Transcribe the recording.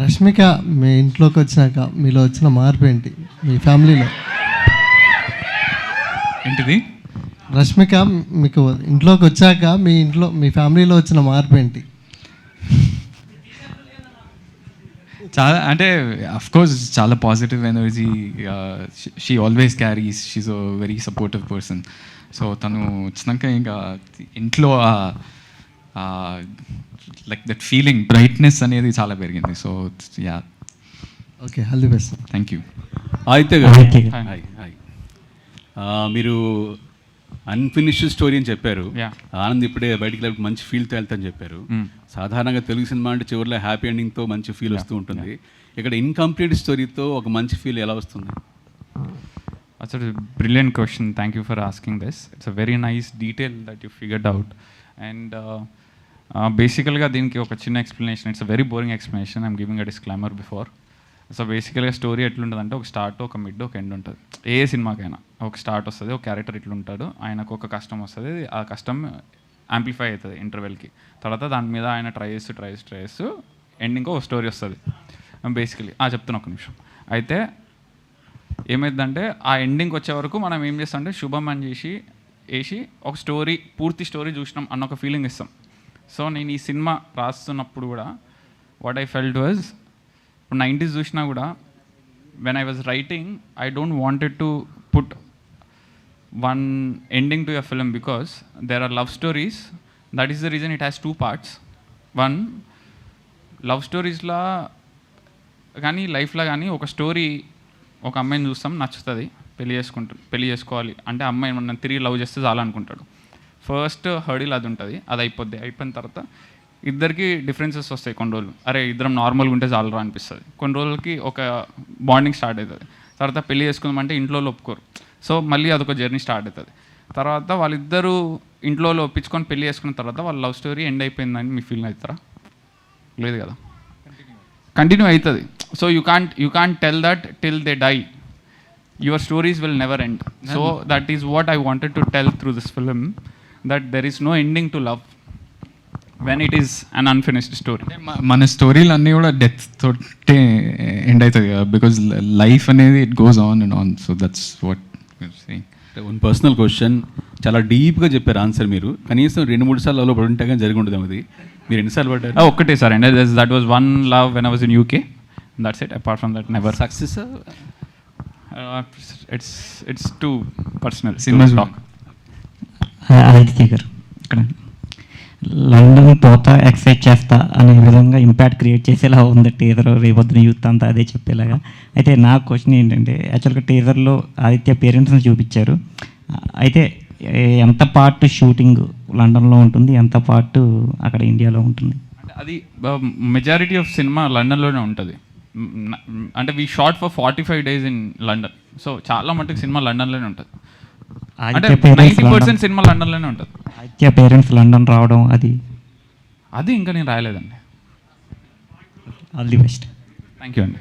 రష్మిక మీ ఇంట్లోకి వచ్చినాక మీలో వచ్చిన మార్పు ఏంటి? మీ ఫ్యామిలీలో ఏంటిది? రష్మిక మీకు ఇంట్లోకి వచ్చాక మీ ఫ్యామిలీలో వచ్చిన మార్పు ఏంటి? చాలా అంటే అఫ్కోర్స్ చాలా positive energy she always carries. She's a very supportive person. So తను వచ్చినాక ఇంకా ఇంట్లో లైక్ దట్ ఫీలింగ్ బ్రైట్నెస్ అనేది చాలా పెరిగింది. So yeah, okay, all the best. Thank you. అయితే మీరు అన్ఫినిష్డ్ స్టోరీ అని చెప్పారు. ఆనంద్ ఇప్పుడే బయటికి వెళ్ళి మంచి ఫీల్తో వెళ్తాని చెప్పారు. సాధారణంగా తెలుగు సినిమా అంటే చివరిలో హ్యాపీ ఎండింగ్తో మంచి ఫీల్ వస్తూ ఉంటుంది. ఇక్కడ ఇన్కంప్లీట్ స్టోరీతో ఒక మంచి ఫీల్ ఎలా వస్తుంది? That's a brilliant question. Thank you for asking this. It's a very nice detail that you figured out. And basically, దీనికి ఒక చిన్న explanation. It's a very boring explanation. I'm giving a disclaimer before. So బేసికల్గా story ఎట్లుంటుందంటే ఒక start, ఒక mid, ఒక end ఉంటుంది. ఏ సినిమాకైనా ఒక స్టార్ట్ వస్తుంది, ఒక క్యారెక్టర్ ఇట్లుంటాడు, ఆయనకు ఒక కష్టం వస్తుంది, ఆ కష్టం యాంప్లిఫై అవుతుంది ఇంటర్వెల్కి. తర్వాత దాని మీద ఆయన ట్రై చేస్తూ ఎండింగ్ ఒక స్టోరీ వస్తుంది. బేసికలీ చెప్తున్నా ఒక నిమిషం. అయితే ఏమైందంటే ఆ ఎండింగ్ వచ్చే వరకు మనం ఏం చేస్తాం అంటే శుభం అని వేసి ఒక స్టోరీ, పూర్తి స్టోరీ చూసినాం అన్న ఒక ఫీలింగ్ ఇస్తాం. సో నేను ఈ సినిమా రాస్తున్నప్పుడు కూడా వాట్ ఐ ఫెల్ట్ వాజ్, ఇప్పుడు 90s చూసినా కూడా when I was writing I don't wanted to put one ending to your film because there are love stories. That is the reason it has 2 parts. One, love స్టోరీస్లా కానీ లైఫ్లో కానీ ఒక story, ఒక అమ్మాయిని చూస్తాం, నచ్చుతుంది, పెళ్లి చేసుకోవాలి అంటే అమ్మాయి మనం తిరిగి లవ్ చేస్తే చాలా అనుకుంటాడు. ఫస్ట్ హర్డిల్ అది ఉంటుంది, అది అయిపోయిన తర్వాత ఇద్దరికి డిఫరెన్సెస్ వస్తాయి కొన్ని రోజులు. అరే ఇద్దరం నార్మల్గా ఉంటే చాలరా అనిపిస్తుంది. కొన్ని రోజులకి ఒక బాండింగ్ స్టార్ట్ అవుతుంది. తర్వాత పెళ్లి చేసుకుందామంటే ఇంట్లో ఒప్పుకోరు. సో మళ్ళీ అదొక జర్నీ స్టార్ట్ అవుతుంది. తర్వాత వాళ్ళిద్దరూ ఇంట్లో ఒప్పించుకొని పెళ్లి చేసుకున్న తర్వాత వాళ్ళ లవ్ స్టోరీ ఎండ్ అయిపోయిందని మీ ఫీల్ అవుతారా? లేదు కదా, కంటిన్యూ అవుతుంది. So you can't tell that till they die. Your stories will never end. So that is what I wanted to tell through this film, that there is no ending to love when it is an unfinished story. మన స్టోరీలు అన్నీ కూడా death తోటే end అవుతుంది కదా, because life అనేది it goes on and on. So that's what one personal question, చాలా డీప్గా చెప్పారు ఆన్సర్. మీరు కనీసం 2-3 సార్లు లవ్లో పడి ఉంటే కానీ జరిగి ఉండదు. అది మీరు ఎన్నిసార్లు పడ్డారు? ఒక్కటే సార్ అండి. That was one love when I was in UK. That's it. Apart from that never. Success it's too personal. Cinema talk. Aditya గారు, ఇక్కడ లండన్ పోతా ఎక్సైట్ చేస్తా అనే విధంగా ఇంపాక్ట్ క్రియేట్ చేసేలా ఉంది టీజర్. రేపొద్దున యూత్ అంతా అదే చెప్పేలాగా. అయితే నా క్వశ్చన్ ఏంటంటే, యాక్చువల్గా టీజర్లో ఆదిత్య పేరెంట్స్ని చూపించారు. అయితే ఎంత పార్ట్ షూటింగ్ లండన్లో ఉంటుంది, ఎంత పార్ట్ అక్కడ ఇండియాలో ఉంటుంది? అది మెజారిటీ ఆఫ్ సినిమా లండన్లోనే ఉంటుంది. అంటే we short for 45 days in London. So చాలా మటుకు సినిమా లండన్లోనే ఉంటుంది. అంటే 90% సినిమా లండన్లోనే ఉంటుంది. ఆదిత్య పేరెంట్స్ లండన్ రావడం అది ఇంకా నేను రాయలేదండి. All the best. Thank you అండి.